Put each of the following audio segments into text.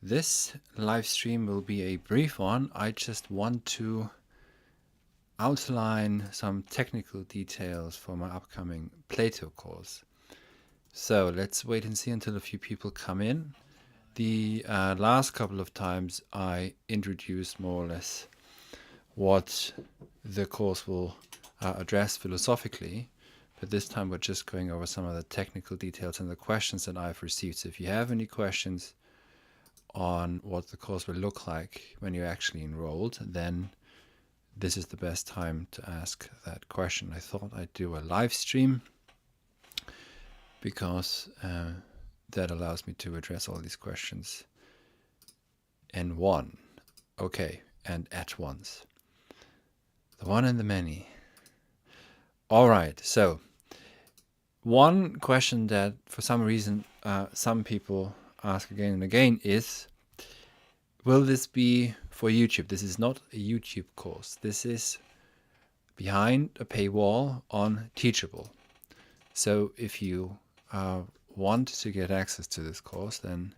This live stream will be a brief one. I just want to outline some technical details for my upcoming Plato course. So let's wait and see until a few people come in. The last couple of times I introduced more or less what the course will address philosophically, but this time we're just going over some of the technical details and the questions that I've received. So if you have any questions on what the course will look like when you're actually enrolled, then this is the best time to ask that question. I thought I'd do a live stream because that allows me to address all these questions in one. Okay, and at once. The one and the many. All right, so one question that for some reason some people ask again and again is, will this be for YouTube? This is not a YouTube course. This is behind a paywall on Teachable. So if you want to get access to this course, then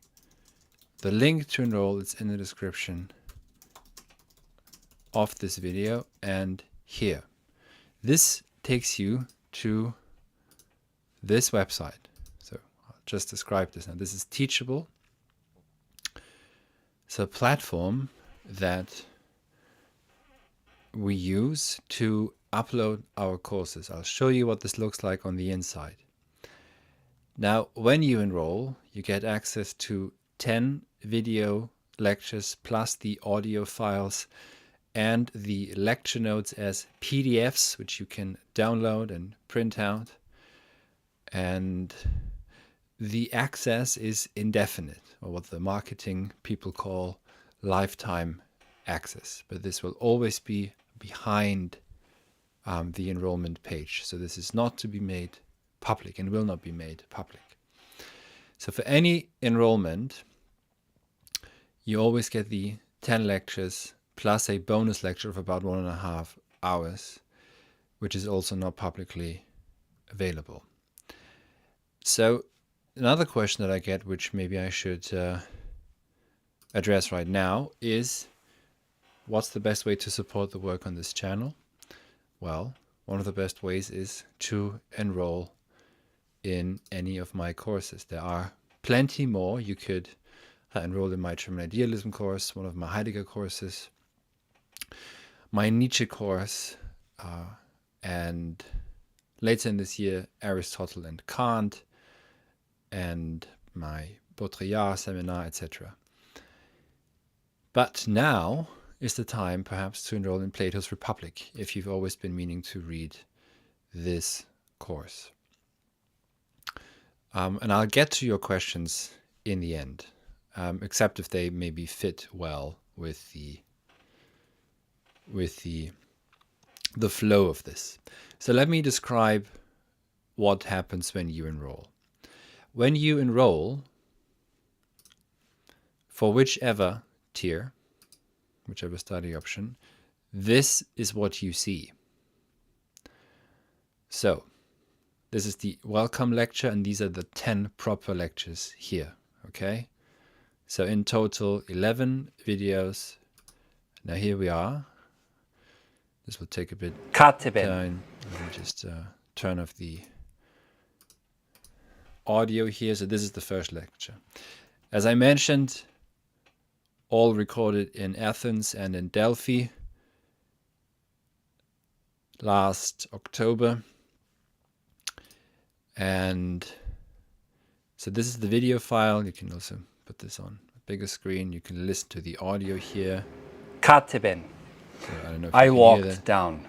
the link to enroll is in the description of this video and here. This takes you to this website. So I'll just describe this now. This is Teachable. It's a platform that we use to upload our courses. I'll show you what this looks like on the inside. Now, when you enroll, you get access to 10 video lectures plus the audio files and the lecture notes as PDFs, which you can download and print out. And the access is indefinite, or what the marketing people call lifetime access. But this will always be behind the enrollment page. So this is not to be made public and will not be made public. So for any enrollment, you always get the 10 lectures plus a bonus lecture of about 1.5 hours, which is also not publicly available. So another question that I get, which maybe I should address right now, is what's the best way to support the work on this channel? Well, one of the best ways is to enroll in any of my courses. There are plenty more. You could enroll in my German Idealism course, one of my Heidegger courses, my Nietzsche course, and later in this year, Aristotle and Kant, and my Baudrillard seminar, etc. But now is the time perhaps to enroll in Plato's Republic if you've always been meaning to read this course. And I'll get to your questions in the end, except if they maybe fit well with the flow of this. So let me describe what happens when you enroll. When you enroll, for whichever tier, whichever study option, this is what you see. So this is the welcome lecture, and these are the 10 proper lectures here, okay? So in total, 11 videos. Now here we are. This will take a bit of time. Let me just turn off the audio here. So this is the first lecture. As I mentioned, all recorded in Athens and in Delphi last October. And so this is the video file. You can also put this on a bigger screen. You can listen to the audio here. Kateben. So I don't know if I you can walked hear that. down.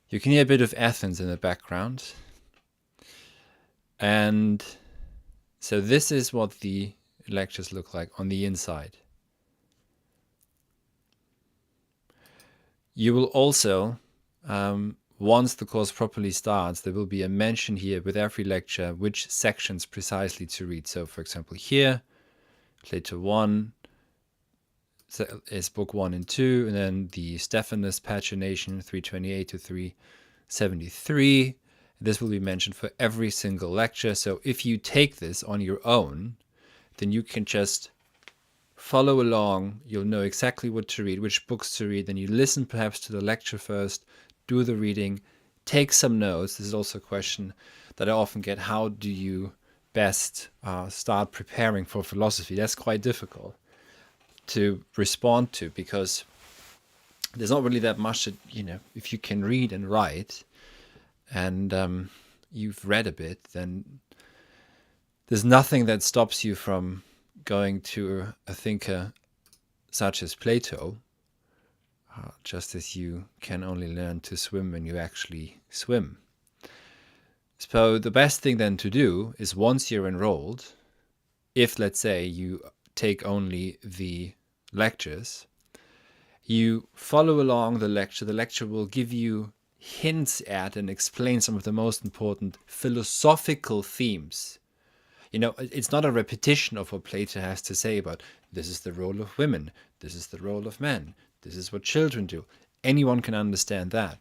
You can hear a bit of Athens in the background. And so this is what the lectures look like on the inside. You will also, once the course properly starts, there will be a mention here with every lecture which sections precisely to read. So for example here, Plato 1 is book 1 and 2, and then the Stephanus Pagination 328 to 373. This will be mentioned for every single lecture. So if you take this on your own, then you can just follow along. You'll know exactly what to read, which books to read. Then you listen perhaps to the lecture first, do the reading, take some notes. This is also a question that I often get. How do you best start preparing for philosophy? That's quite difficult to respond to, because there's not really that much that, if you can read and write and you've read a bit, then there's nothing that stops you from going to a thinker such as Plato, just as you can only learn to swim when you actually swim. So the best thing then to do is, once you're enrolled, if let's say you take only the lectures, you follow along the lecture. The lecture will give you hints at and explain some of the most important philosophical themes. It's not a repetition of what Plato has to say about this is the role of women, this is the role of men, this is what children do. Anyone can understand that.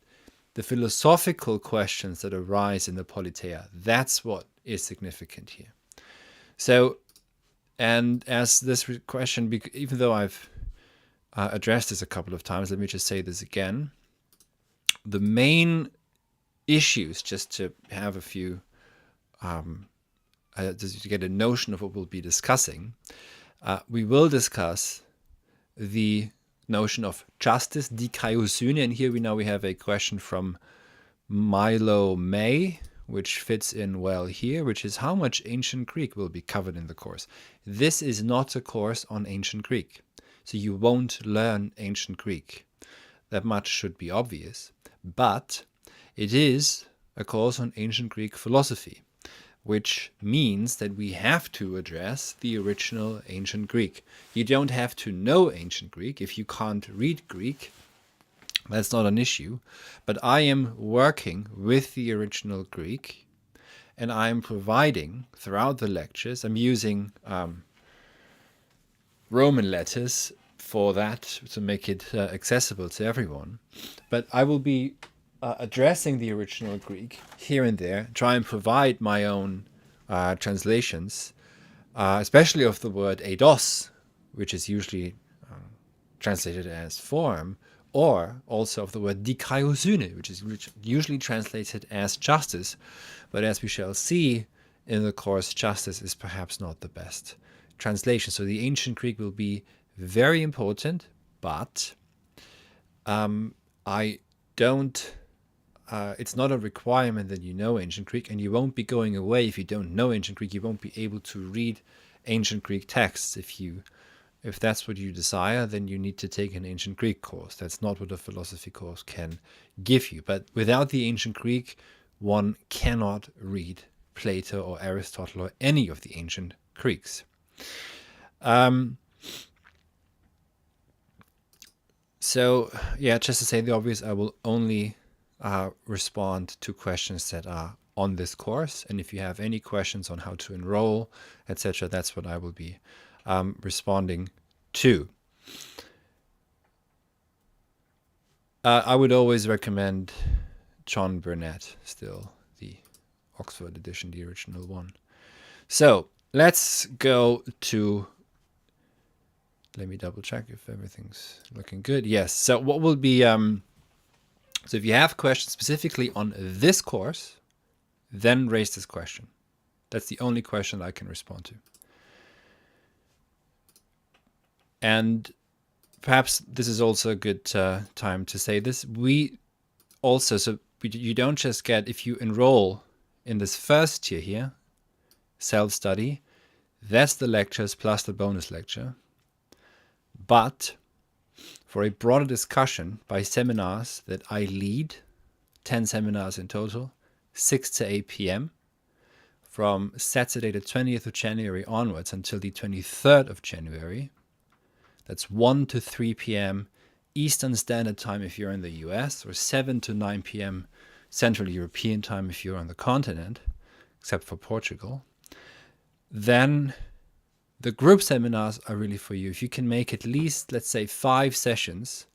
The philosophical questions that arise in the Politeia, that's what is significant here. So, and as this question, even though I've addressed this a couple of times, let me just say this again. The main issues, just to have a few, just to get a notion of what we'll be discussing, we will discuss the notion of justice, dikaiosyne, and here we have a question from Milo May, which fits in well here, which is how much ancient Greek will be covered in the course. This is not a course on ancient Greek, so you won't learn ancient Greek. That much should be obvious, but it is a course on ancient Greek philosophy, which means that we have to address the original ancient Greek. You don't have to know ancient Greek. If you can't read Greek, that's not an issue. But I am working with the original Greek, and I am providing throughout the lectures, I'm using Roman letters for that to make it accessible to everyone. But I will be addressing the original Greek here and there, try and provide my own translations, especially of the word eidos, which is usually translated as form, or also of the word dikaiosyne, which is usually translated as justice. But as we shall see in the course, justice is perhaps not the best translation. So the ancient Greek will be very important, but I don't... it's not a requirement that you know ancient Greek, and you won't be going away if you don't know ancient Greek. You won't be able to read ancient Greek texts. If that's what you desire, then you need to take an ancient Greek course. That's not what a philosophy course can give you. But without the ancient Greek, one cannot read Plato or Aristotle or any of the ancient Greeks. So, yeah, just to say the obvious, I will only respond to questions that are on this course. And if you have any questions on how to enroll, etc., that's what I will be responding to. I would always recommend John Burnett, still the Oxford edition, the original one. So let's go to... Let me double check if everything's looking good. Yes. So what will be... So if you have questions specifically on this course, then raise this question. That's the only question I can respond to. And perhaps this is also a good time to say this. You don't just get, if you enroll in this first tier here, self-study, that's the lectures plus the bonus lecture. But for a broader discussion by seminars that I lead, 10 seminars in total, 6 to 8 p.m., from Saturday the 20th of January onwards until the 23rd of January. That's 1 to 3 p.m. Eastern Standard Time if you're in the US, or 7 to 9 p.m. Central European Time if you're on the continent, except for Portugal. Then the group seminars are really for you. If you can make at least, let's say, 5 sessions,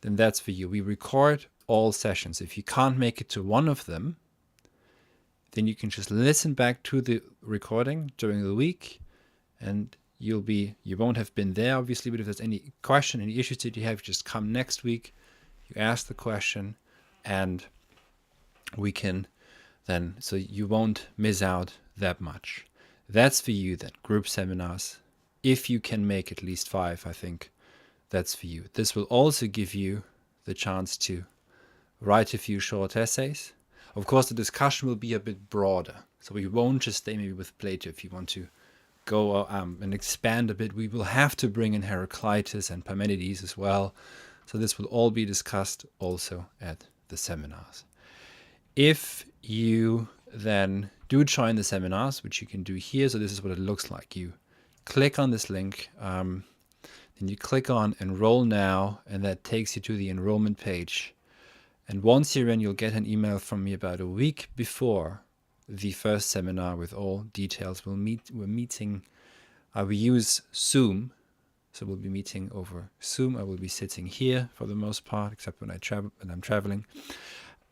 then that's for you. We record all sessions. If you can't make it to one of them, then you can just listen back to the recording during the week, and you won't have been there, obviously, but if there's any question, any issues that you have, just come next week, you ask the question, and we can then, so you won't miss out that much. That's for you then, group seminars. If you can make at least 5, I think that's for you. This will also give you the chance to write a few short essays. Of course, the discussion will be a bit broader. So we won't just stay maybe with Plato. If you want to go and expand a bit, we will have to bring in Heraclitus and Parmenides as well. So this will all be discussed also at the seminars. If you then do join the seminars, which you can do here, so this is what it looks like. You click on this link, then you click on Enroll Now, and that takes you to the enrollment page. And once you're in, you'll get an email from me about a week before the first seminar with all details. We use Zoom, so we'll be meeting over Zoom. I will be sitting here for the most part, except when I'm traveling.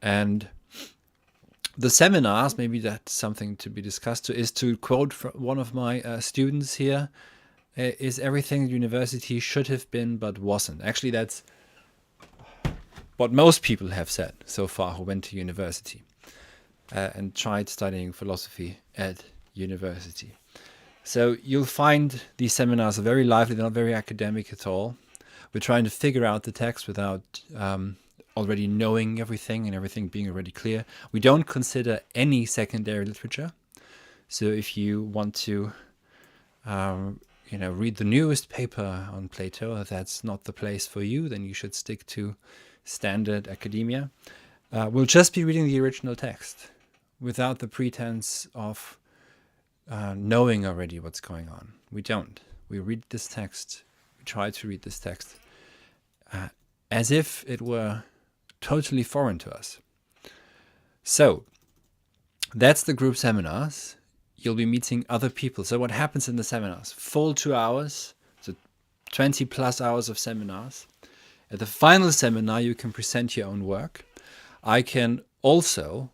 And the seminars, maybe that's something to be discussed, is to quote from one of my students here, is everything university should have been but wasn't. Actually, that's what most people have said so far who went to university and tried studying philosophy at university. So you'll find these seminars are very lively, they're not very academic at all. We're trying to figure out the text without already knowing everything and everything being already clear. We don't consider any secondary literature. So if you want to read the newest paper on Plato, if that's not the place for you, then you should stick to standard academia. We'll just be reading the original text without the pretense of knowing already what's going on. We don't. We read this text, we try to read this text as if it were totally foreign to us. So that's the group seminars. You'll be meeting other people. So what happens in the seminars? Full 2 hours, so 20 plus hours of seminars. At the final seminar, you can present your own work. I can also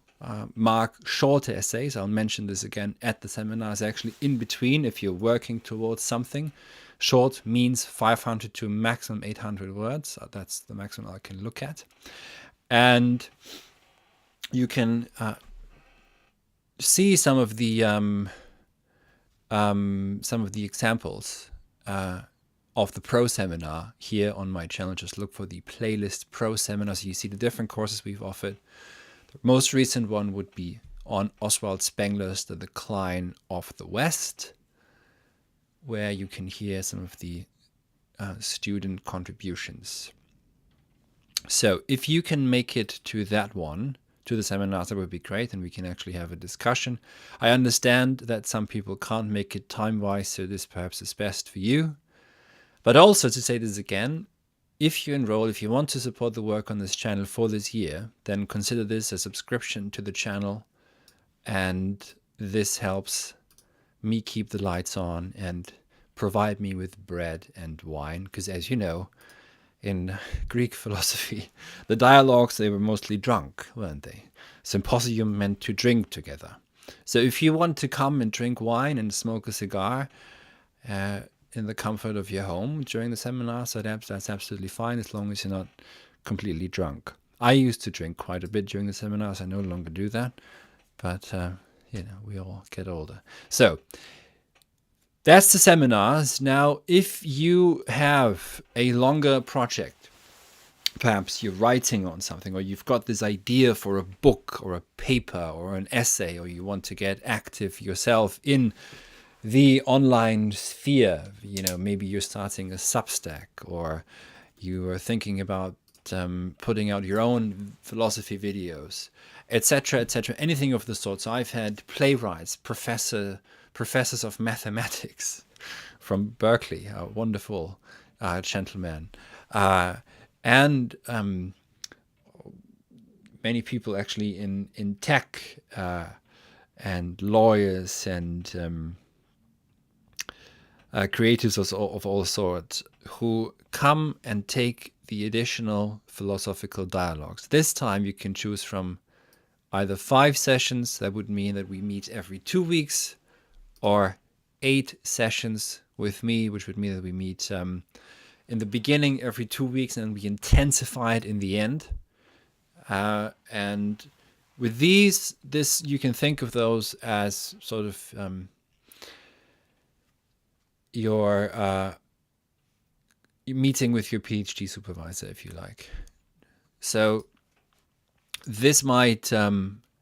mark short essays. I'll mention this again at the seminars, actually in between if you're working towards something. Short means 500 to maximum 800 words. That's the maximum I can look at. And you can see some of the examples of the pro seminar here on my channel. Just look for the playlist pro seminar so you see the different courses we've offered. The most recent one would be on Oswald Spengler's The Decline of the West, where you can hear some of the student contributions. So if you can make it to that one, to the seminars, that would be great, and we can actually have a discussion. I understand that some people can't make it time-wise, so this perhaps is best for you. But also, to say this again, if you enroll, if you want to support the work on this channel for this year, then consider this a subscription to the channel, and this helps me keep the lights on and provide me with bread and wine, because as you know, in Greek philosophy, the dialogues, they were mostly drunk, weren't they? Symposium meant to drink together. So if you want to come and drink wine and smoke a cigar in the comfort of your home during the seminar, so that's absolutely fine as long as you're not completely drunk. I used to drink quite a bit during the seminars. I no longer do that, but we all get older. So that's the seminars. Now, if you have a longer project, perhaps you're writing on something, or you've got this idea for a book or a paper or an essay, or you want to get active yourself in the online sphere, maybe you're starting a Substack, or you are thinking about putting out your own philosophy videos, etc., etc., anything of the sort. So I've had playwrights, professors of mathematics from Berkeley, a wonderful gentleman, and many people actually in tech and lawyers and creatives of all sorts who come and take the additional philosophical dialogues. This time you can choose from either 5 sessions, that would mean that we meet every 2 weeks, or 8 sessions with me, which would mean that we meet in the beginning every 2 weeks, and we intensify it in the end. And with this you can think of those as sort of your meeting with your PhD supervisor, if you like. So this might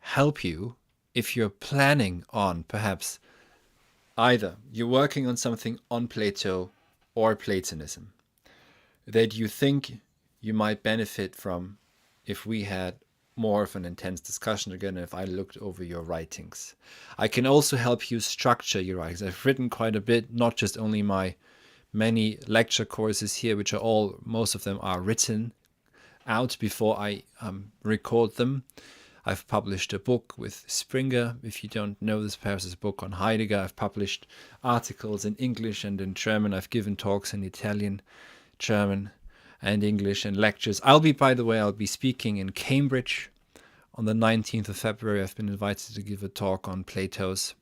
help you if you're planning on perhaps either you're working on something on Plato or Platonism that you think you might benefit from if we had more of an intense discussion again, if I looked over your writings. I can also help you structure your writings. I've written quite a bit, not just only my many lecture courses here, which are all, most of them are written out before I record them. I've published a book with Springer. If you don't know this, perhaps it's a book on Heidegger. I've published articles in English and in German. I've given talks in Italian, German, and English, and lectures. I'll be speaking in Cambridge on the 19th of February. I've been invited to give a talk on Plato's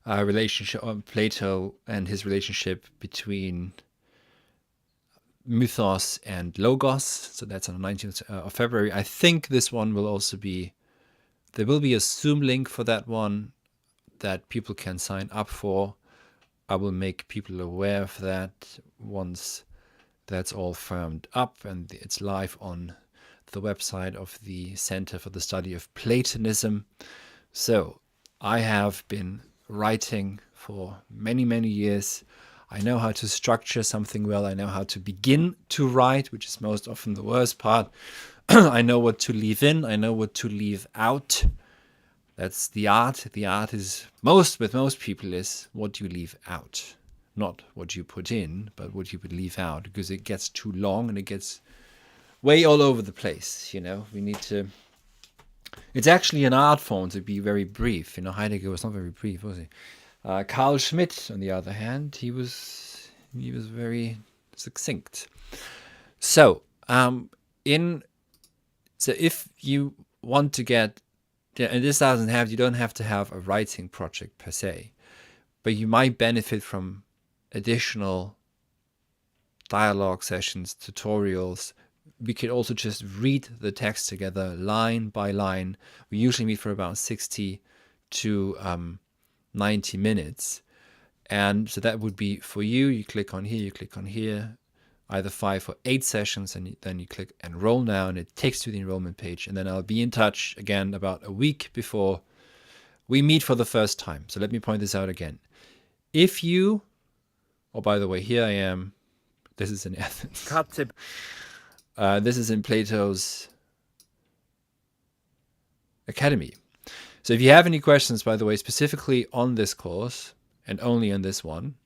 relationship, on Plato and his relationship between mythos and logos. So that's on the 19th of February. I think this one will also be, there will be a Zoom link for that one that people can sign up for. I will make people aware of that once that's all firmed up and it's live on the website of the Center for the Study of Platonism. So I have been writing for many, many years. I know how to structure something well. I know how to begin to write, which is most often the worst part. I know what to leave in. I know what to leave out. That's the art. The art is with most people is what you leave out. Not what you put in, but what you would leave out, because it gets too long and it gets way all over the place. We need to. It's actually an art form to be very brief. Heidegger was not very brief, was he? Carl Schmitt, on the other hand, he was very succinct. So, if you want to get, and this you don't have to have a writing project per se, but you might benefit from additional dialogue sessions, tutorials. We could also just read the text together line by line. We usually meet for about 60 to 90 minutes. And so that would be for you. You click on here, either 5 or 8 sessions, and then you click enroll now, and it takes you to the enrollment page. And then I'll be in touch again about a week before we meet for the first time. So let me point this out again. If you, by the way, here I am. This is in Athens. This is in Plato's Academy. So if you have any questions, by the way, specifically on this course, and only on this one,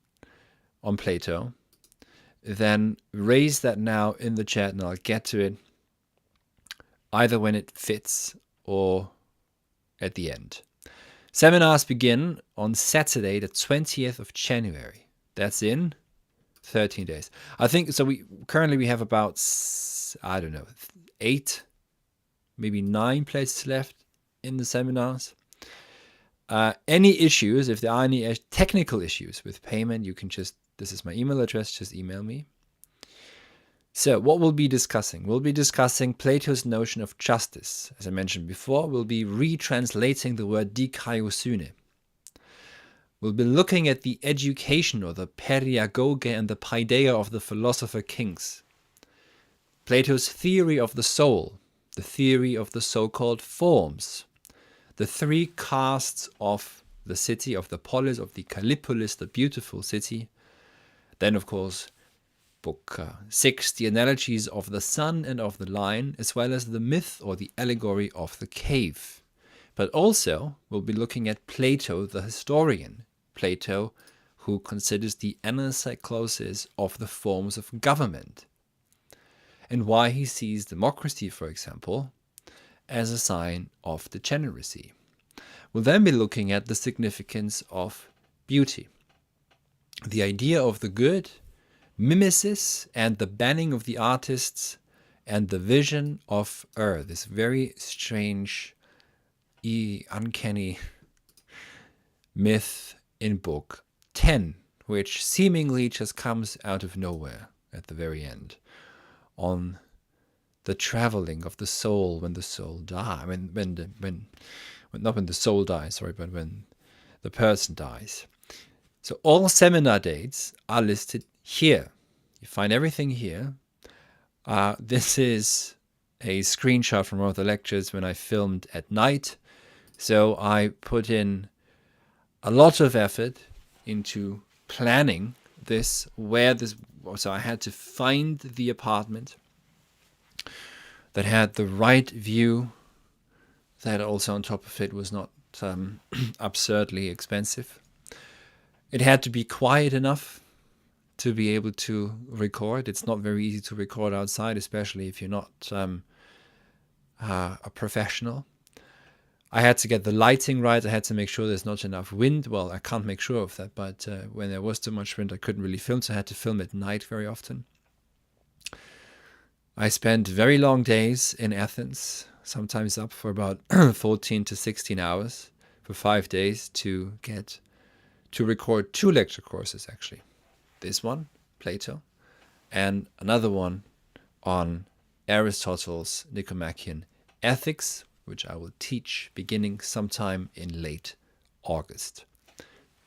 on Plato, then raise that now in the chat and I'll get to it either when it fits or at the end. Seminars begin on Saturday, the 20th of January. That's in 13 days. I think, so we currently have about, 8, maybe 9 places left in the seminars. Any issues, if there are any technical issues with payment, you can this is my email address, just email me. So what we'll be discussing? We'll be discussing Plato's notion of justice. As I mentioned before, we'll be retranslating the word dikaiosyne. We'll be looking at the education, or the periagoge, and the paideia of the philosopher kings. Plato's theory of the soul, the theory of the so-called forms, the 3 castes of the city, of the polis, of the Callipolis, the beautiful city. Then, of course, Book 6, the analogies of the sun and of the lion, as well as the myth or the allegory of the cave. But also, we'll be looking at Plato, the historian. Plato, who considers the anacyclosis of the forms of government, and why he sees democracy, for example, as a sign of degeneracy. We'll then be looking at the significance of beauty, the idea of the good, mimesis, and the banning of the artists, and the vision of this very strange, uncanny myth in book 10, which seemingly just comes out of nowhere at the very end, on the traveling of the soul when the soul dies. Not when the soul dies, sorry, but when the person dies. So all seminar dates are listed here. You find everything here. This is a screenshot from one of the lectures when I filmed at night. So I put in a lot of effort into planning this, so I had to find the apartment that had the right view, that also on top of it was not absurdly expensive. It had to be quiet enough to be able to record. It's not very easy to record outside, especially if you're not a professional. I had to get the lighting right. I had to make sure there's not enough wind. Well, I can't make sure of that, but when there was too much wind, I couldn't really film, so I had to film at night very often. I spent very long days in Athens, sometimes up for about 14 to 16 hours for 5 days to record 2 lecture courses, actually. This one, Plato, and another one on Aristotle's Nicomachean Ethics, which I will teach beginning sometime in late August.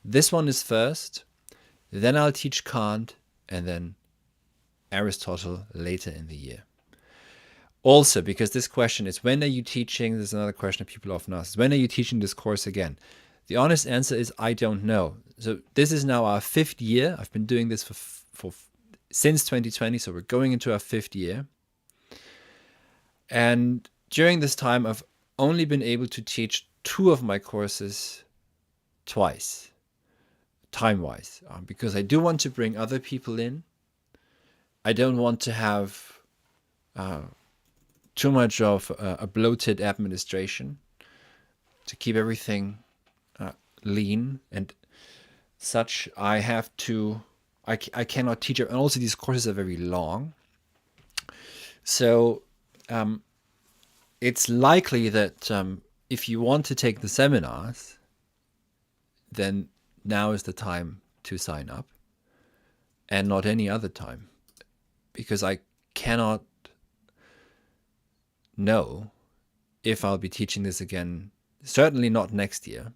This one is first, then I'll teach Kant, and then Aristotle later in the year. Also, because this question is, when are you teaching? There's another question that people often ask. When are you teaching this course again? The honest answer is I don't know. So this is now our 5th year. I've been doing this since 2020, so we're going into our 5th year. And during this time, I've only been able to teach 2 of my courses twice, time-wise, because I do want to bring other people in. I don't want to have too much of a bloated administration, to keep everything lean and such. I cannot teach it, and also these courses are very long. So it's likely that if you want to take the seminars, then now is the time to sign up, and not any other time, because I cannot know if I'll be teaching this again. Certainly not next year.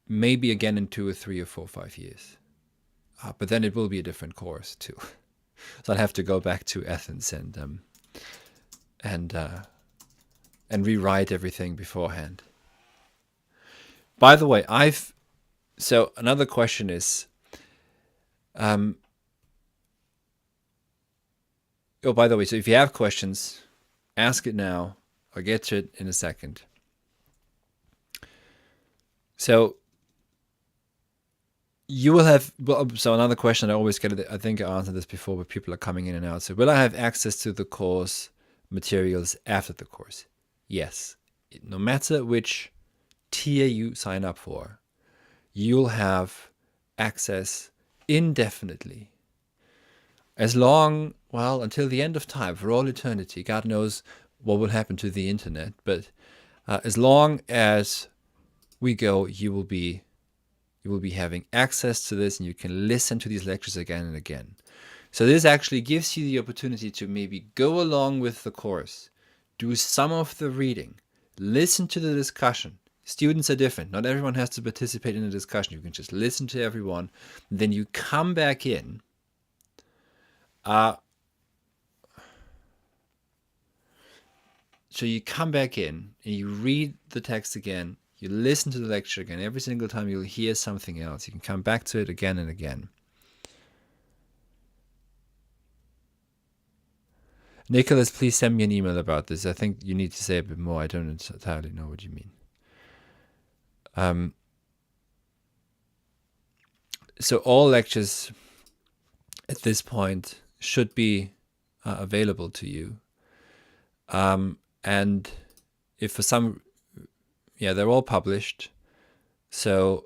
Maybe again in 2 or 3 or 4 or 5 years. But then it will be a different course too. So I'll have to go back to Athens and rewrite everything beforehand. By the way, so another question is, by the way, so if you have questions, ask it now. I'll get to it in a second. So you will have, so another question I always get, I think I answered this before, but people are coming in and out. So will I have access to the course materials after the course? Yes. No matter which tier you sign up for, you'll have access indefinitely. As long, until the end of time, for all eternity. God knows what will happen to the internet, but as long as we go, you will be having access to this, and you can listen to these lectures again and again. So this actually gives you the opportunity to maybe go along with the course, do some of the reading, listen to the discussion. Students are different. Not everyone has to participate in the discussion. You can just listen to everyone. Then you come back in. So you come back in and you read the text again. You listen to the lecture again. Every single time you'll hear something else. You can come back to it again and again. Nicholas, please send me an email about this. I think you need to say a bit more. I don't entirely know what you mean. So all lectures at this point should be available to you. And if for some, they're all published. So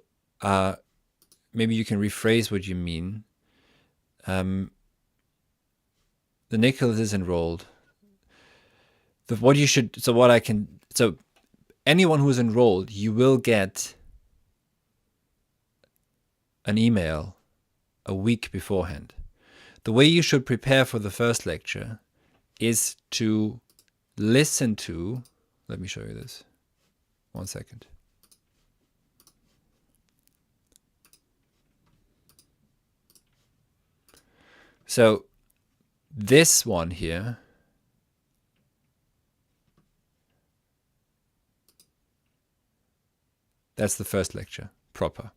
maybe you can rephrase what you mean. The Nicholas is enrolled. So anyone who is enrolled, you will get an email a week beforehand. The way you should prepare for the first lecture is to listen to, let me show you this, 1 second. So this one here, that's the first lecture, proper.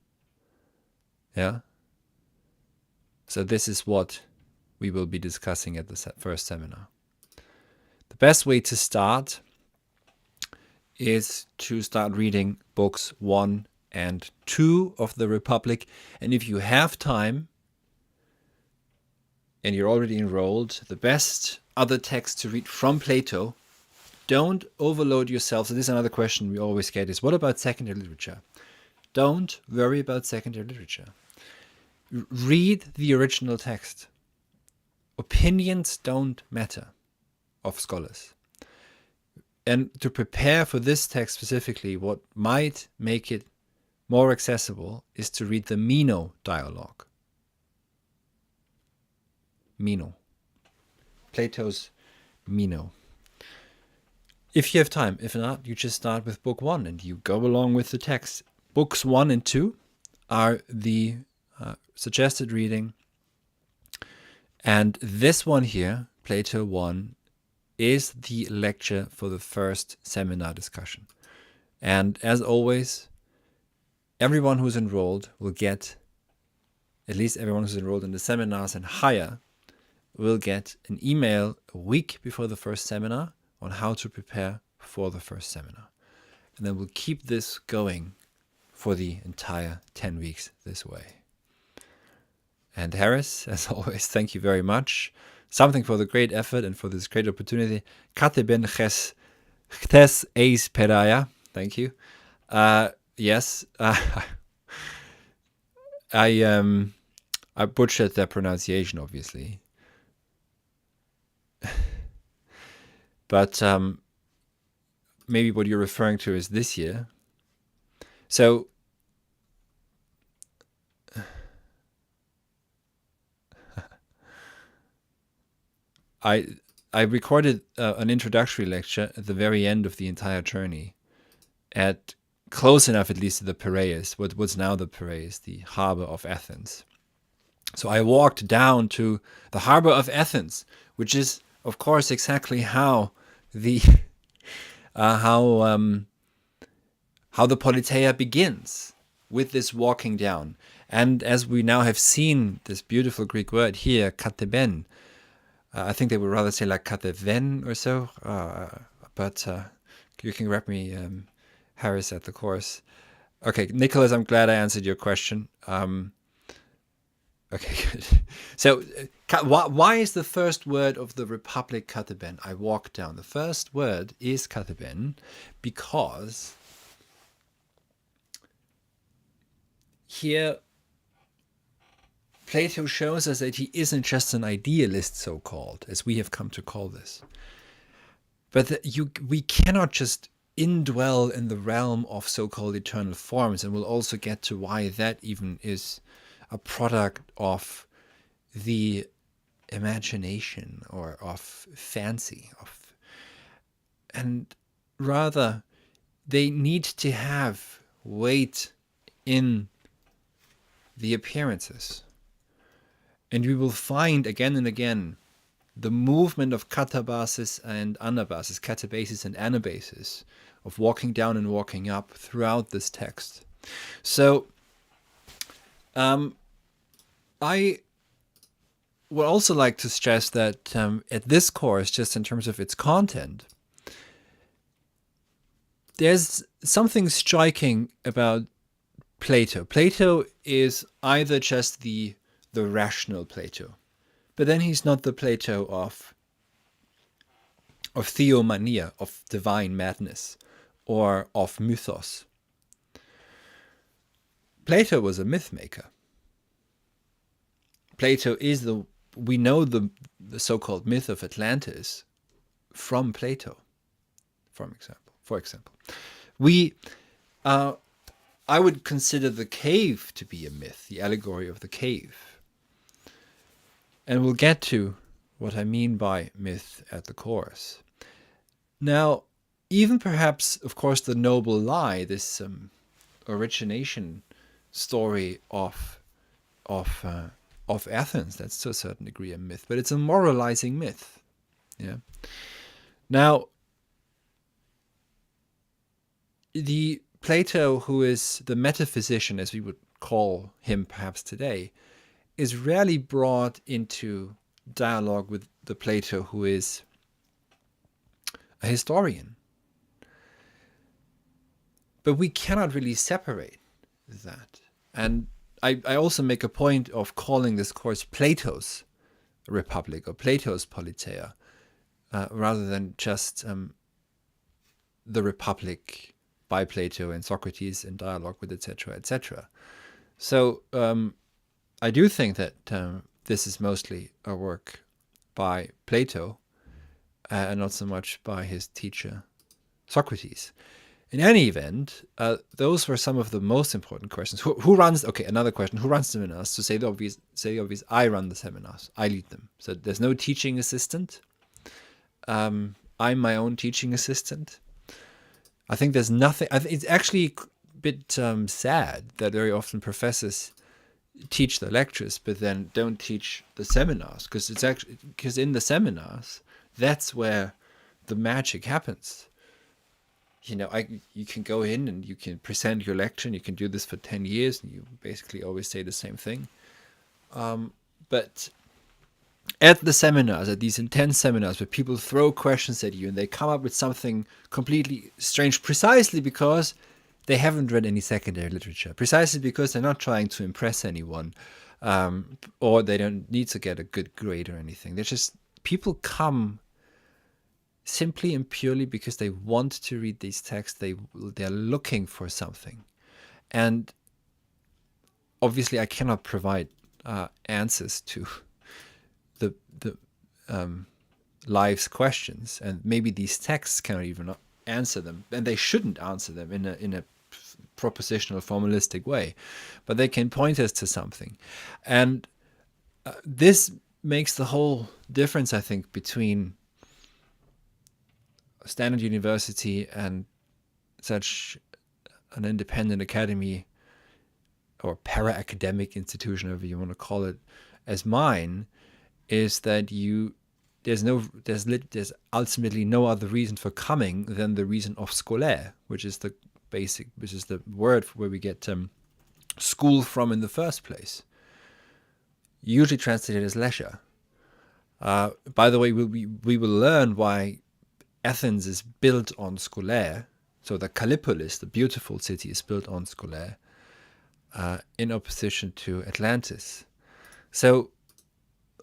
Yeah? So this is what we will be discussing at the first seminar. The best way to start is to start reading books 1 and 2 of the Republic. And if you have time and you're already enrolled, the best other text to read from Plato, don't overload yourself. So this is another question we always get is, what about secondary literature? Don't worry about secondary literature. Read the original text. Opinions don't matter of scholars. And to prepare for this text specifically, what might make it more accessible is to read the Meno dialogue. Meno. Plato's Meno. If you have time. If not, you just start with book 1 and you go along with the text. Books 1 and 2 are the suggested reading. And this one here, Plato 1, is the lecture for the first seminar discussion. And as always, everyone who's enrolled will get, at least everyone who's enrolled in the seminars and higher, will get an email a week before the first seminar on how to prepare for the first seminar. And then we'll keep this going for the entire 10 weeks this way. And Harris, as always, thank you very much. Something for the great effort and for this great opportunity. Kateben ches eis peraya. Thank you. Yes, I butchered their pronunciation, obviously. But maybe what you're referring to is this year. So I recorded an introductory lecture at the very end of the entire journey, at close enough at least to the Piraeus, what's now the Piraeus, the harbor of Athens. So I walked down to the harbor of Athens, which is, of course, exactly how the Politeia begins, with this walking down. And as we now have seen this beautiful Greek word here, kateben, I think they would rather say like kateven or so, but you can grab me, Harris, at the course. Okay, Nicholas, I'm glad I answered your question. Okay, good. So why is the first word of the Republic kateben? I walk down. The first word is kateben because here Plato shows us that he isn't just an idealist, so-called, as we have come to call this. But we cannot just indwell in the realm of so-called eternal forms, and we'll also get to why that even is a product of the imagination or of fancy. And rather, they need to have weight in the appearances. And we will find again and again the movement of katabasis and anabasis, katabasis and anabasis, of walking down and walking up throughout this text. So I would also like to stress that at this course, just in terms of its content, there's something striking about Plato. Plato is either just the rational Plato, but then he's not the Plato of theomania, of divine madness, or of mythos. Plato was a myth maker. Plato is we know the so-called myth of Atlantis from Plato, for example. We I would consider the cave to be a myth, the allegory of the cave. And we'll get to what I mean by myth at the course. Now, even perhaps, of course, the noble lie, this origination story of Athens, that's to a certain degree a myth, but it's a moralizing myth. Yeah. Now, the Plato, who is the metaphysician, as we would call him perhaps today, is rarely brought into dialogue with the Plato who is a historian. But we cannot really separate that. And I also make a point of calling this course Plato's Republic or Plato's Politeia, rather than just the Republic by Plato and Socrates in dialogue with etc. etc. So I do think that this is mostly a work by Plato and not so much by his teacher Socrates. In any event, those were some of the most important questions. Who runs? Okay, another question: who runs seminars? To say the obvious, I run the seminars. I lead them. So there's no teaching assistant. I'm my own teaching assistant. I think there's nothing. It's actually a bit sad that very often professors teach the lectures, but then don't teach the seminars, because in the seminars, that's where the magic happens. You know, you can go in and you can present your lecture, and you can do this for 10 years, and you basically always say the same thing. But at the seminars, at these intense seminars where people throw questions at you and they come up with something completely strange, precisely because they haven't read any secondary literature, precisely because they're not trying to impress anyone, or they don't need to get a good grade or anything. They're just, people come simply and purely because they want to read these texts. They're looking for something. And obviously I cannot provide answers to the life's questions, and maybe these texts cannot even answer them, and they shouldn't answer them in a propositional formalistic way, but they can point us to something. And this makes the whole difference, I think, between a standard university and such an independent academy or para-academic institution, however you want to call it, as mine, is that there's ultimately no other reason for coming than the reason of scolaire, which is the word where we get school from in the first place, usually translated as leisure. By the way, we will learn why Athens is built on scolaire. So the Callipolis, the beautiful city, is built on scolaire, in opposition to Atlantis. So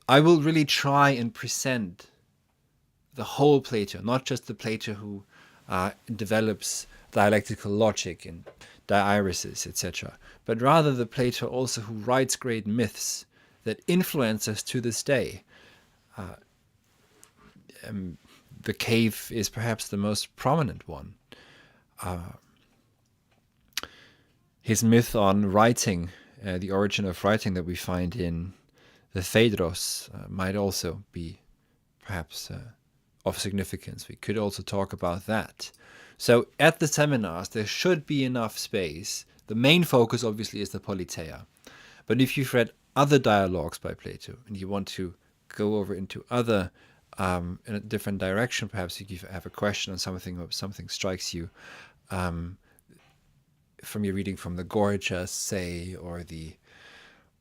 I will really try and present the whole Plato, not just the Plato who develops dialectical logic and diaresis, etc., but rather the Plato also who writes great myths that influence us to this day. The cave is perhaps the most prominent one. His myth on writing, the origin of writing that we find in the Phaedros, might also be perhaps of significance. We could also talk about that. So at the seminars, there should be enough space. The main focus, obviously, is the Politeia. But if you've read other dialogues by Plato and you want to go over into other, in a different direction, perhaps you have a question on something, or something strikes you from your reading from the Gorgias, say, or the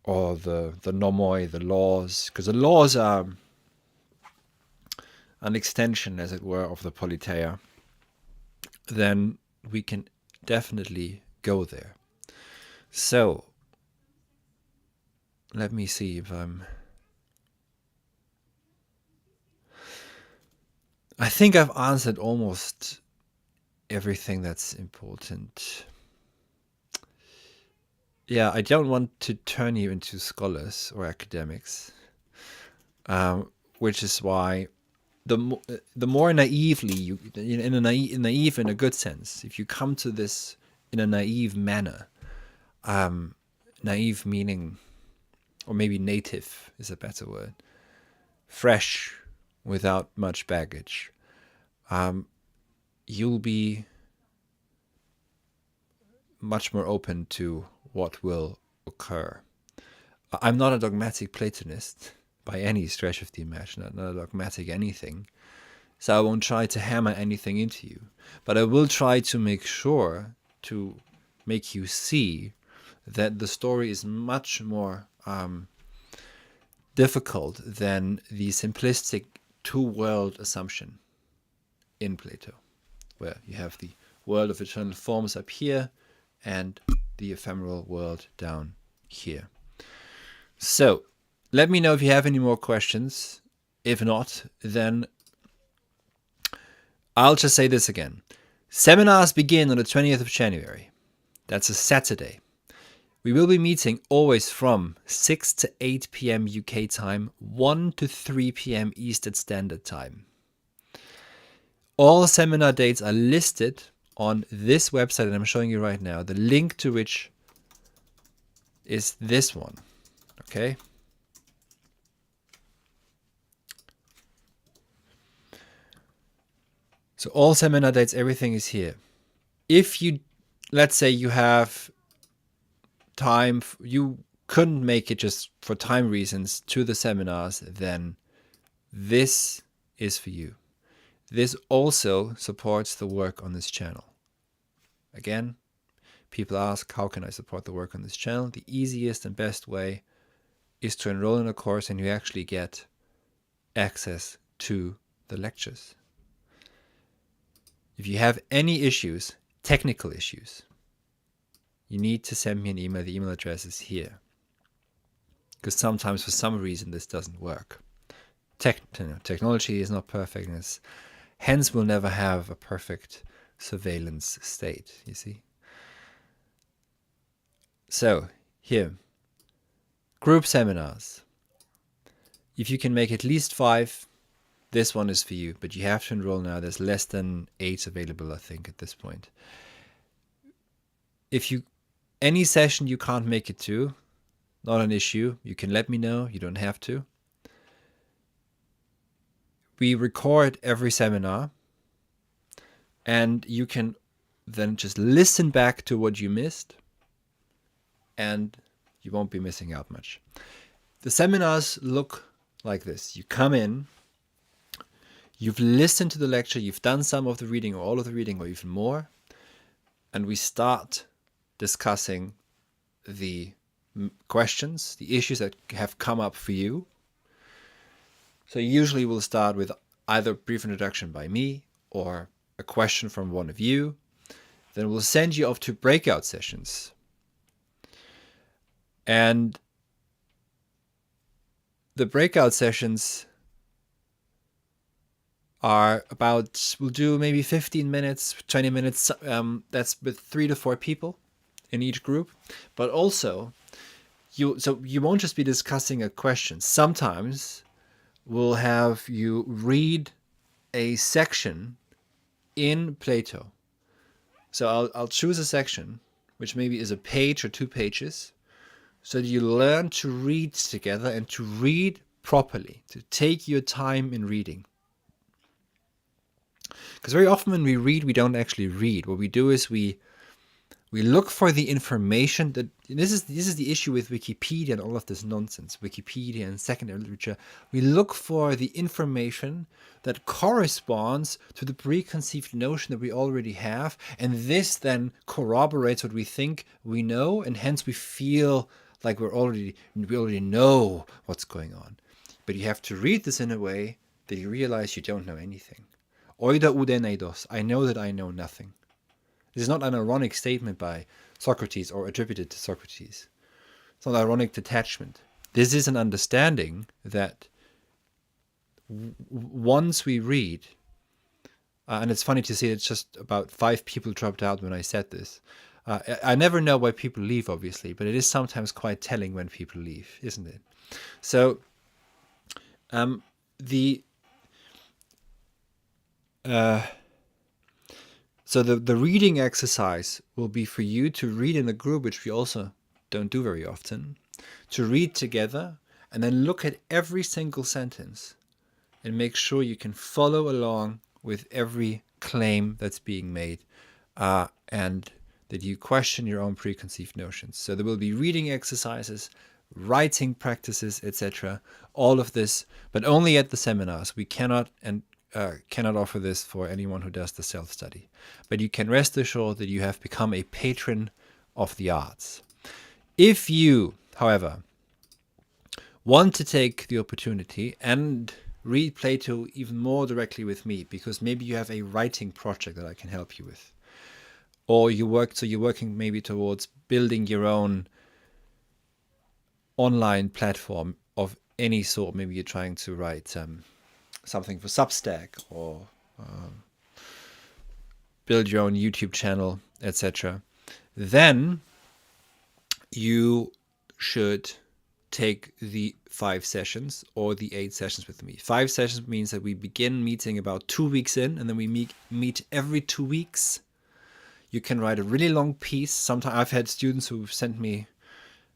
nomoi, the laws, because the laws are an extension, as it were, of the Politeia, then we can definitely go there. So let me see if I think I've answered almost everything that's important. Yeah, I don't want to turn you into scholars or academics, which is why the more naively you, naive in a good sense, if you come to this in a naive manner, Naive meaning, or maybe native is a better word. Fresh, without much baggage. You'll be much more open to what will occur. I'm not a dogmatic Platonist by any stretch of the imagination, not a dogmatic anything. So I won't try to hammer anything into you. But I will try to make sure to make you see that the story is much more difficult than the simplistic two-world assumption in Plato, where you have the world of eternal forms up here and the ephemeral world down here. So, let me know if you have any more questions. If not, then I'll just say this again. Seminars begin on the 20th of January. That's a Saturday. We will be meeting always from 6 to 8 p.m. UK time, 1 to 3 p.m. Eastern Standard Time. All seminar dates are listed on this website that I'm showing you right now, the link to which is this one. Okay? So all seminar dates, everything is here. If you, let's say you have time, you couldn't make it just for time reasons to the seminars, then this is for you. This also supports the work on this channel. Again, people ask, how can I support the work on this channel? The easiest and best way is to enroll in a course and you actually get access to the lectures. If you have any issues, technical issues, you need to send me an email. The email address is here. Because sometimes for some reason this doesn't work. Technology is not perfect, and hence we'll never have a perfect surveillance state, you see. So, here, group seminars. If you can make at least 5, this one is for you, but you have to enroll now. There's less than 8 available, I think, at this point. If any session you can't make it to, not an issue. You can let me know. You don't have to. We record every seminar, and you can then just listen back to what you missed, and you won't be missing out much. The seminars look like this. You come in, you've listened to the lecture, you've done some of the reading or all of the reading or even more, and we start discussing the questions, the issues that have come up for you. So usually we'll start with either a brief introduction by me or a question from one of you. Then we'll send you off to breakout sessions. And the breakout sessions are about, we'll do maybe 15 minutes, 20 minutes. That's with 3 to 4 people in each group. But also, you won't just be discussing a question. Sometimes we'll have you read a section in Plato. So I'll choose a section, which maybe is a page or 2 pages, so that you learn to read together and to read properly, to take your time in reading. Because very often when we read, we don't actually read. What we do is we look for the information that, this is the issue with Wikipedia and all of this nonsense, Wikipedia and secondary literature. We look for the information that corresponds to the preconceived notion that we already have, and this then corroborates what we think we know, and hence we feel like we already know what's going on. But you have to read this in a way that you realize you don't know anything. Oida udeneidos, I know that I know nothing. This is not an ironic statement by Socrates or attributed to Socrates. It's not ironic detachment. This is an understanding that once we read, and it's funny to see it's just about 5 people dropped out when I said this. I never know why people leave, obviously, but it is sometimes quite telling when people leave, isn't it? So, So the reading exercise will be for you to read in a group, which we also don't do very often, to read together and then look at every single sentence and make sure you can follow along with every claim that's being made, and that you question your own preconceived notions. So there will be reading exercises, writing practices, etc. All of this, but only at the seminars. We cannot offer this for anyone who does the self-study. But you can rest assured that you have become a patron of the arts. If you, however, want to take the opportunity and read Plato even more directly with me, because maybe you have a writing project that I can help you with, or you're working maybe towards building your own online platform of any sort. Maybe you're trying to write something for Substack, or build your own YouTube channel, etc. Then you should take the 5 sessions or the 8 sessions with me. 5 sessions means that we begin meeting about 2 weeks in, and then we meet every 2 weeks. You can write a really long piece. Sometimes I've had students who've sent me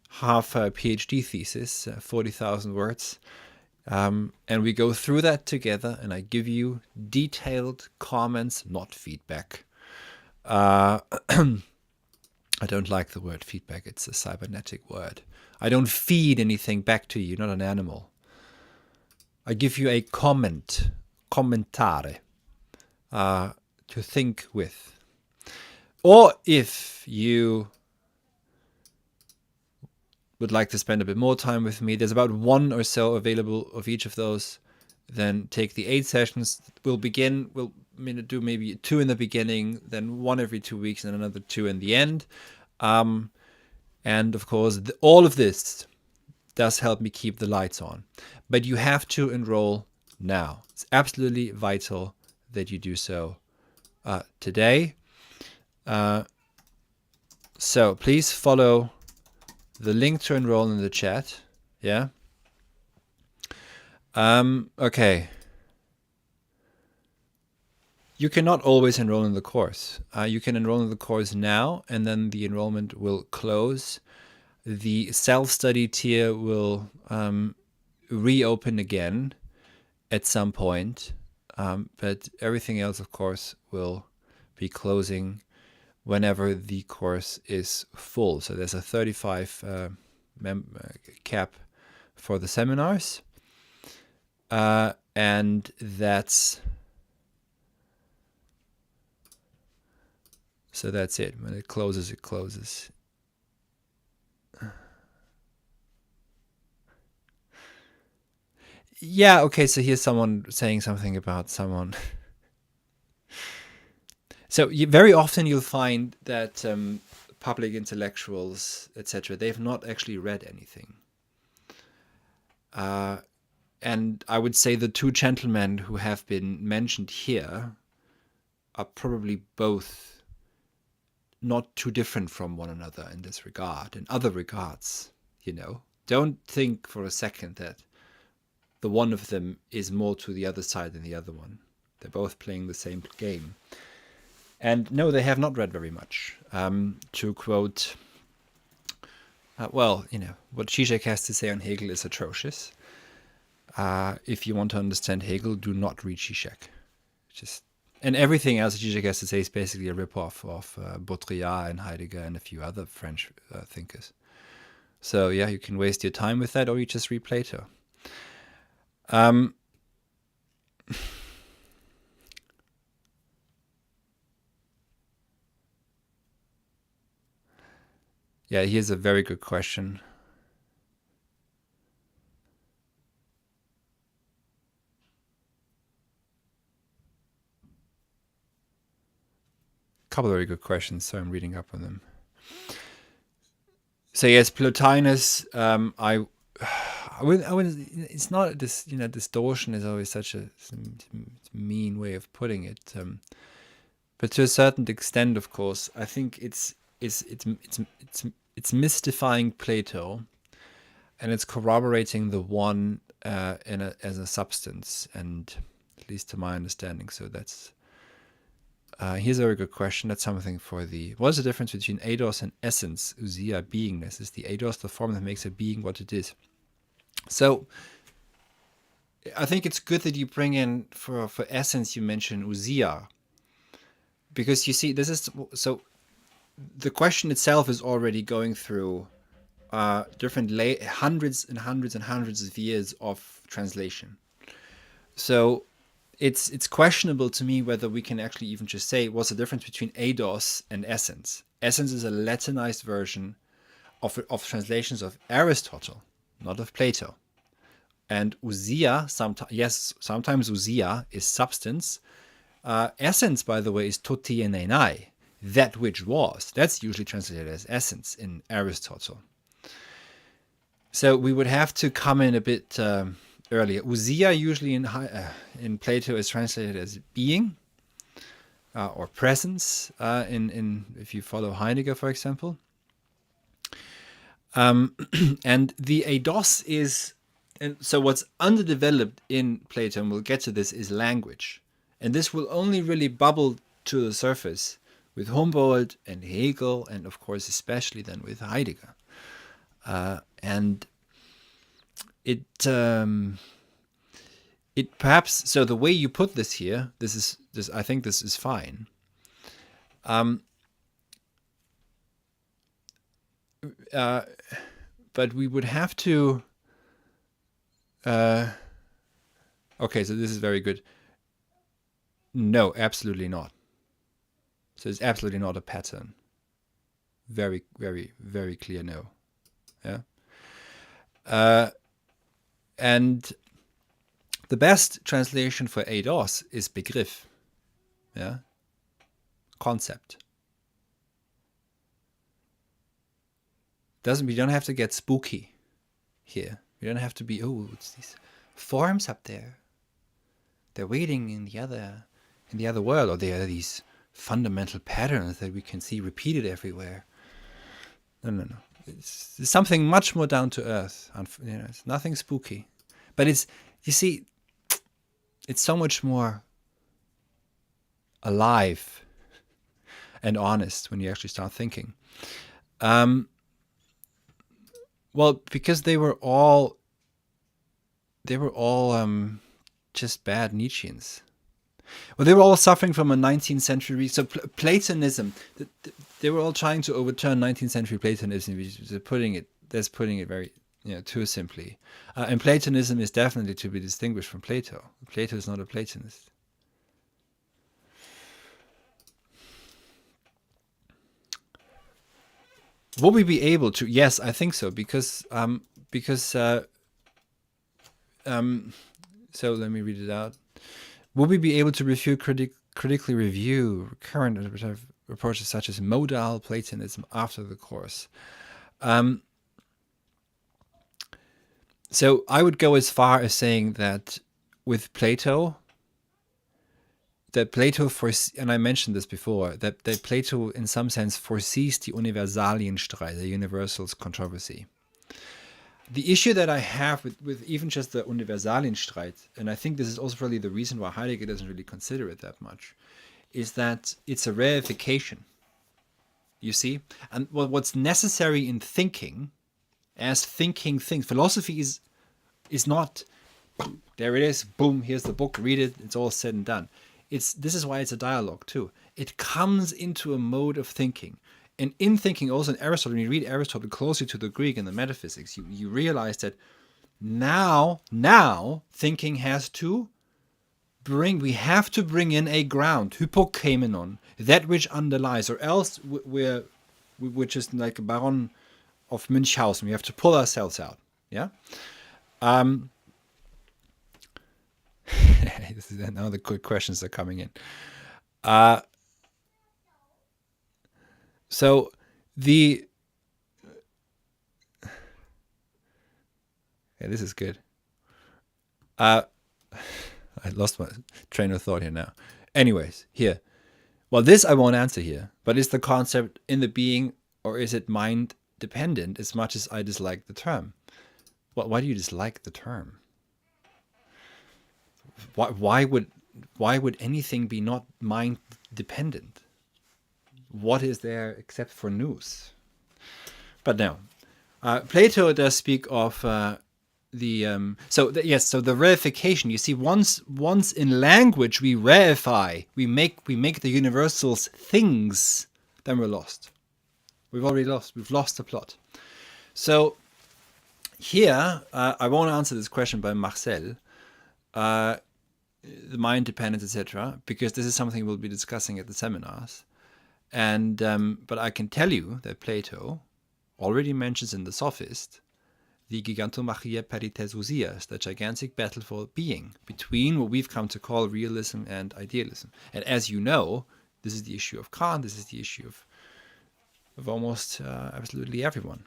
half a PhD thesis, 40,000 words. And we go through that together, and I give you detailed comments, not feedback. I don't like the word feedback. It's a cybernetic word. I don't feed anything back to you, not an animal. I give you a commentare, to think with. Or if you would like to spend a bit more time with me, there's about 1 or so available of each of those. Then take the 8 sessions. We'll do maybe 2 in the beginning, then 1 every 2 weeks, and another 2 in the end. And of course, all of this does help me keep the lights on. But you have to enroll now. It's absolutely vital that you do so today. So please follow the link to enroll in the chat. Yeah. Okay. You cannot always enroll in the course. You can enroll in the course now, and then the enrollment will close. The self-study tier will reopen again at some point, but everything else, of course, will be closing whenever the course is full. So there's a 35 cap for the seminars, and that's it. When it closes, it closes. Yeah, okay, so here's someone saying something about someone. So very often you'll find that public intellectuals, etc., they've not actually read anything. And I would say the 2 gentlemen who have been mentioned here are probably both not too different from one another in this regard, in other regards, Don't think for a second that the one of them is more to the other side than the other one. They're both playing the same game. And no, they have not read very much. To quote, what Zizek has to say on Hegel is atrocious. If you want to understand Hegel, do not read Zizek. And everything else Zizek has to say is basically a rip-off of Baudrillard and Heidegger and a few other French thinkers. So yeah, you can waste your time with that, or you just read Plato. Yeah, here's a very good question. A couple of very good questions, so I'm reading up on them. So yes, Plotinus, it's not this, distortion is always such a mean way of putting it. But to a certain extent, of course, I think it's mystifying Plato, and it's corroborating the one as a substance, and at least to my understanding. So that's Here's a very good question. That's something for what is the difference between eidos and essence, ousia, beingness? Is the eidos the form that makes a being what it is? So I think it's good that you bring in for essence, you mention ousia, because you see, this is, so the question itself is already going through different hundreds and hundreds and hundreds of years of translation. So it's questionable to me whether we can actually even just say what's the difference between eidos and essence. Essence is a Latinized version of translations of Aristotle, not of Plato. And ousia, sometimes ousia is substance. Essence, by the way, is totienenai, that which was. That's usually translated as essence in Aristotle. So we would have to come in a bit earlier. Ousia usually in Plato is translated as being or presence. If you follow Heidegger, for example, and the eidos is, and so what's underdeveloped in Plato, and we'll get to this, is language, and this will only really bubble to the surface with Humboldt and Hegel, and of course especially then with Heidegger. And it perhaps, so the way you put this here, I think this is fine. But we would have to. Okay, so this is very good. No, absolutely not. So it's absolutely not a pattern. Very, very, very clear no. Yeah. And the best translation for eidos is Begriff. Yeah. Concept. We don't have to get spooky here. We don't have to be, oh, it's these forms up there. They're waiting in the other world, or there are these fundamental patterns that we can see repeated everywhere. No. It's something much more down to earth. It's nothing spooky, but you see, it's so much more alive and honest when you actually start thinking. Well, because they were all just bad Nietzscheans. Well, they were all suffering from a 19th century. So Platonism, they were all trying to overturn 19th century Platonism. That's putting it very, too simply. And Platonism is definitely to be distinguished from Plato. Plato is not a Platonist. Will we be able to? Yes, I think so. Because so let me read it out. Will we be able to critically review current interpretive approaches such as modal Platonism after the course? So I would go as far as saying that with Plato, and I mentioned this before, that Plato in some sense foresees the Universalienstreit, the universals controversy. The issue that I have with even just the Universalienstreit, and I think this is also probably the reason why Heidegger doesn't really consider it that much, is that it's a reification. You see? And what's necessary in thinking, as thinking things, philosophy is not, there it is, boom, here's the book, read it, it's all said and done. This is why it's a dialogue too. It comes into a mode of thinking. And in thinking, also in Aristotle, when you read Aristotle closely to the Greek and the metaphysics, you realize that now thinking has to we have to bring in a ground, hypokeimenon, that which underlies, or else we're just like a Baron of Münchhausen. We have to pull ourselves out. Yeah. Now the good questions are coming in. So this is good. I lost my train of thought here now. Anyways, here. Well, this I won't answer here, but is the concept in the being, or is it mind dependent as much as I dislike the term? Well, why do you dislike the term? Why would anything be not mind dependent. What is there except for nous? But no, Plato does speak of so the reification. You see, once in language we reify, we make the universals things, then we're lost. We've already lost. We've lost the plot. So here, I won't answer this question by Marcel, the mind dependence, etc., because this is something we'll be discussing at the seminars. And but I can tell you that Plato already mentions in the Sophist the gigantomachia perithesousias, the gigantic battle for being between what we've come to call realism and idealism. And as you know, this is the issue of Kant. This is the issue of almost absolutely everyone.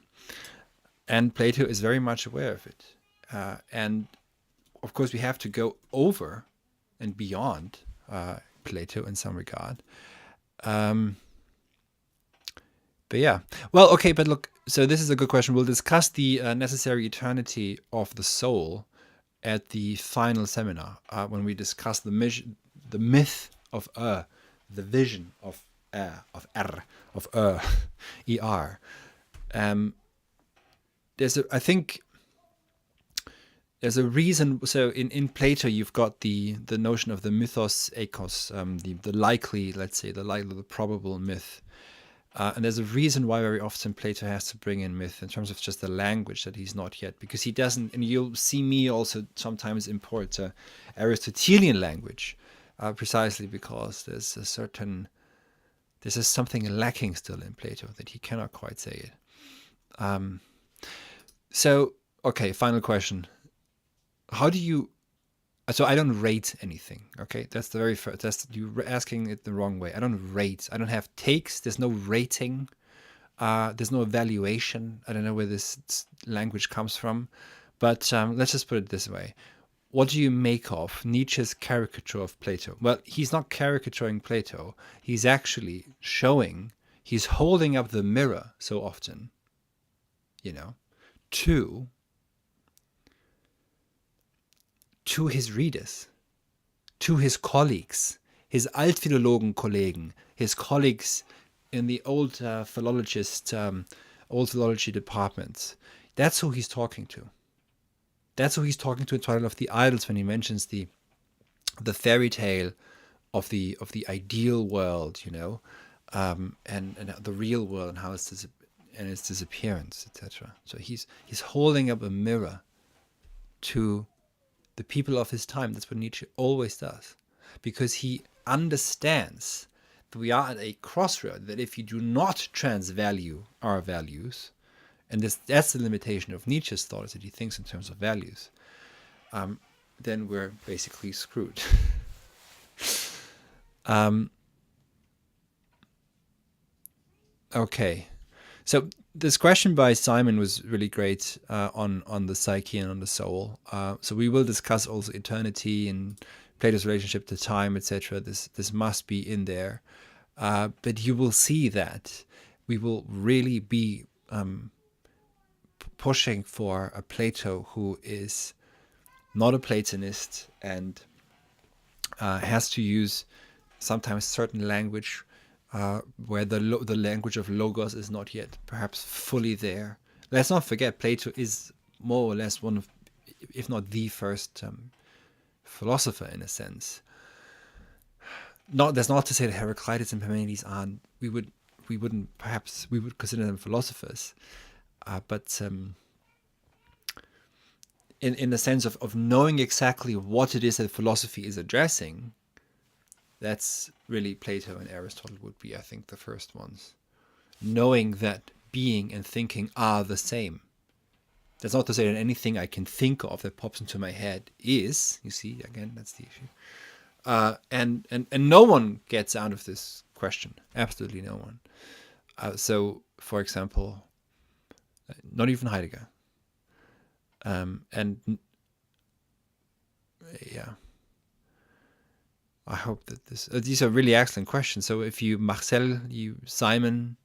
And Plato is very much aware of it. And of course, we have to go over and beyond Plato in some regard. But yeah, well, okay, but look, so this is a good question. We'll discuss the necessary eternity of the soul at the final seminar when we discuss the myth of the vision of Er, Er. I think there's a reason. So in Plato, you've got the notion of the mythos eikos, the likely, let's say, the probable myth. And there's a reason why very often Plato has to bring in myth in terms of just the language that he's not yet, because he doesn't, and you'll see me also sometimes import Aristotelian language, precisely because there's something lacking still in Plato that he cannot quite say it. So, okay, final question. How do you... So I don't rate anything, okay? That's the very first. You're asking it the wrong way. I don't rate. I don't have takes. There's no rating. There's no evaluation. I don't know where this language comes from. But let's just put it this way. What do you make of Nietzsche's caricature of Plato? Well, he's not caricaturing Plato. He's actually he's holding up the mirror so often, to his readers, to his colleagues, his Altphilologen-Kollegen, his colleagues in the old philology departments. That's who he's talking to. That's who he's talking to in Twilight of the Idols when he mentions the fairy tale of the ideal world, and the real world and how its disappearance, etc. So he's holding up a mirror to the people of his time. That's what Nietzsche always does, because he understands that we are at a crossroad, that if you do not transvalue our values, and that's the limitation of Nietzsche's thought, is that he thinks in terms of values, then we're basically screwed. Okay. So this question by Simon was really great on the psyche and on the soul. So we will discuss also eternity and Plato's relationship to time, etc. This must be in there. But you will see that we will really be pushing for a Plato who is not a Platonist and has to use sometimes certain language where the language of logos is not yet perhaps fully there. Let's not forget, Plato is more or less one of, if not the first philosopher in a sense. That's not to say that Heraclitus and Parmenides aren't. We would consider them philosophers, but in the sense of knowing exactly what it is that philosophy is addressing. That's really Plato and Aristotle would be, I think, the first ones. Knowing that being and thinking are the same. That's not to say that anything I can think of that pops into my head is. You see, again, that's the issue. And no one gets out of this question. Absolutely no one. So, for example, not even Heidegger. Yeah. I hope that these are really excellent questions. So if you, Marcel, you, Simon,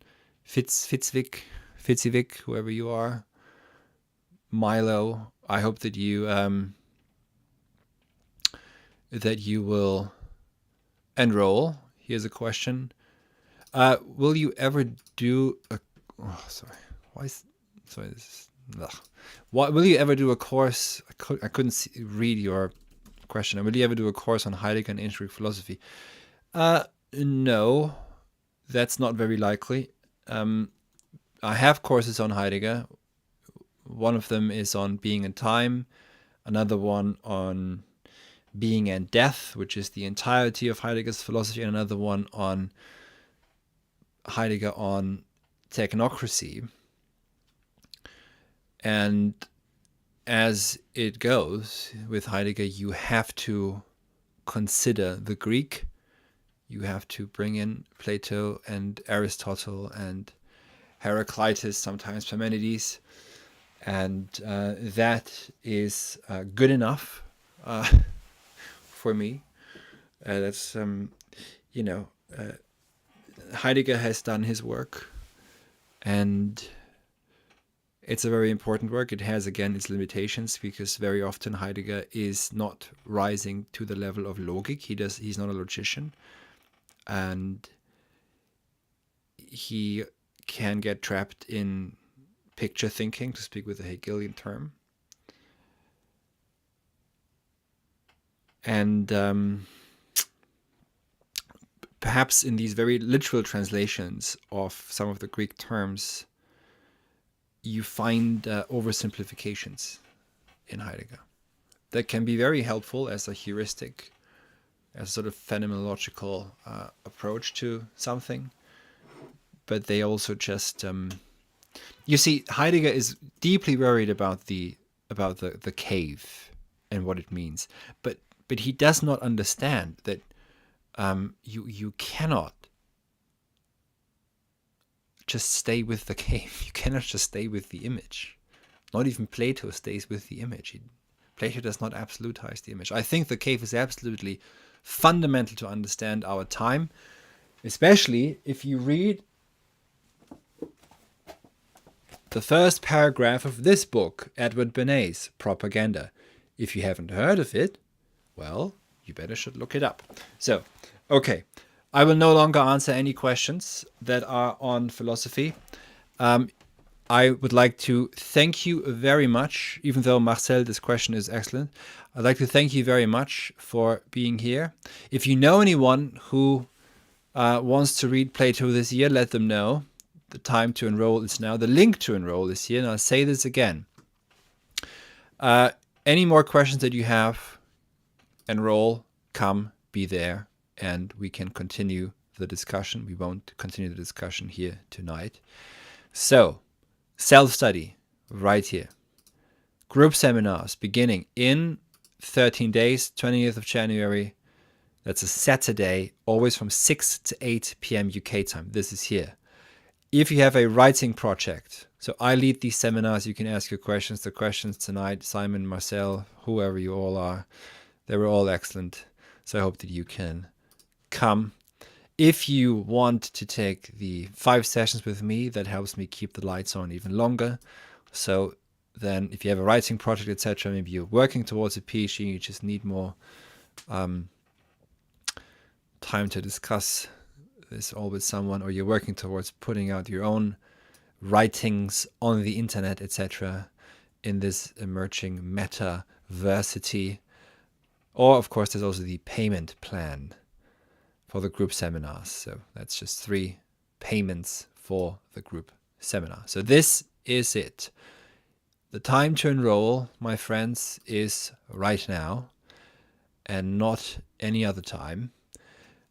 Fitzvik, whoever you are, Milo, I hope that you will enroll Here's a question. Will you ever do a... Oh, sorry. Why is... Sorry, this is... Ugh. What, will you ever do a course... I couldn't read your question. Will you ever do a course on Heidegger and ancient Greek philosophy? No, that's not very likely. I have courses on Heidegger. One of them is on being and time. Another one on being and death, which is the entirety of Heidegger's philosophy. And another one on Heidegger on technocracy. And as it goes with Heidegger, you have to consider the Greek. You have to bring in Plato and Aristotle and Heraclitus, sometimes Parmenides. And that is good enough for me. That's, Heidegger has done his work. And it's a very important work. It has, again, its limitations, because very often Heidegger is not rising to the level of logic. He's not a logician. And he can get trapped in picture thinking, to speak with a Hegelian term. And perhaps in these very literal translations of some of the Greek terms, you find oversimplifications in Heidegger that can be very helpful as a heuristic, as a sort of phenomenological approach to something. But they also just, you see, Heidegger is deeply worried about the cave and what it means. But he does not understand that you cannot just stay with the cave. You cannot just stay with the image. Not even Plato stays with the image. Plato does not absolutize the image. I think the cave is absolutely fundamental to understand our time, especially if you read the first paragraph of this book, Edward Benet's Propaganda. If you haven't heard of it, well, you better should look it up. So, okay. I will no longer answer any questions that are on philosophy. I would like to thank you very much, even though Marcel, this question is excellent. I'd like to thank you very much for being here. If you know anyone who wants to read Plato this year, let them know. The time to enroll is now. The link to enroll is here. And I'll say this again. Any more questions that you have, enroll, come, be there, and we can continue the discussion. We won't continue the discussion here tonight. So, self-study, right here. Group seminars beginning in 13 days, 20th of January. That's a Saturday, always from 6 to 8 p.m. UK time. This is here. If you have a writing project, so I lead these seminars, you can ask your questions. The questions tonight, Simon, Marcel, whoever you all are, they were all excellent. So I hope that you can come. If you want to take the 5 sessions with me, that helps me keep the lights on even longer. So then if you have a writing project, etc., maybe you're working towards a PhD, you just need more time to discuss this all with someone, or you're working towards putting out your own writings on the internet, etc., in this emerging metaversity. Or, of course, there's also the payment plan for the group seminars. So that's just 3 payments for the group seminar. So this is it. The time to enroll, my friends, is right now and not any other time.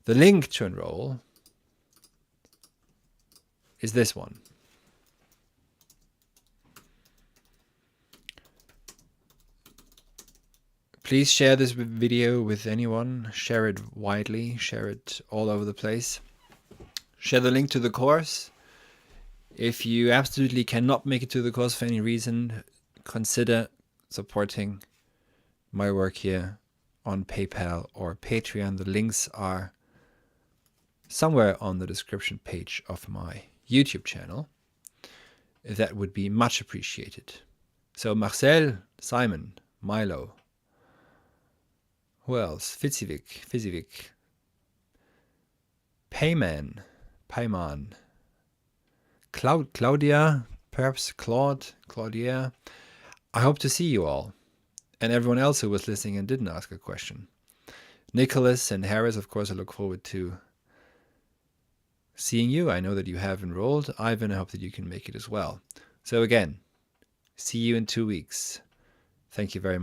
The link to enroll is this one. Please share this video with anyone. Share it widely. Share it all over the place. Share the link to the course. If you absolutely cannot make it to the course for any reason, consider supporting my work here on PayPal or Patreon. The links are somewhere on the description page of my YouTube channel. That would be much appreciated. So Marcel, Simon, Milo, who else? Fizivik. Payman, Claudia, perhaps Claudia. I hope to see you all, and everyone else who was listening and didn't ask a question. Nicholas and Harris, of course, I look forward to seeing you. I know that you have enrolled. Ivan, I hope that you can make it as well. So again, see you in 2 weeks. Thank you very much.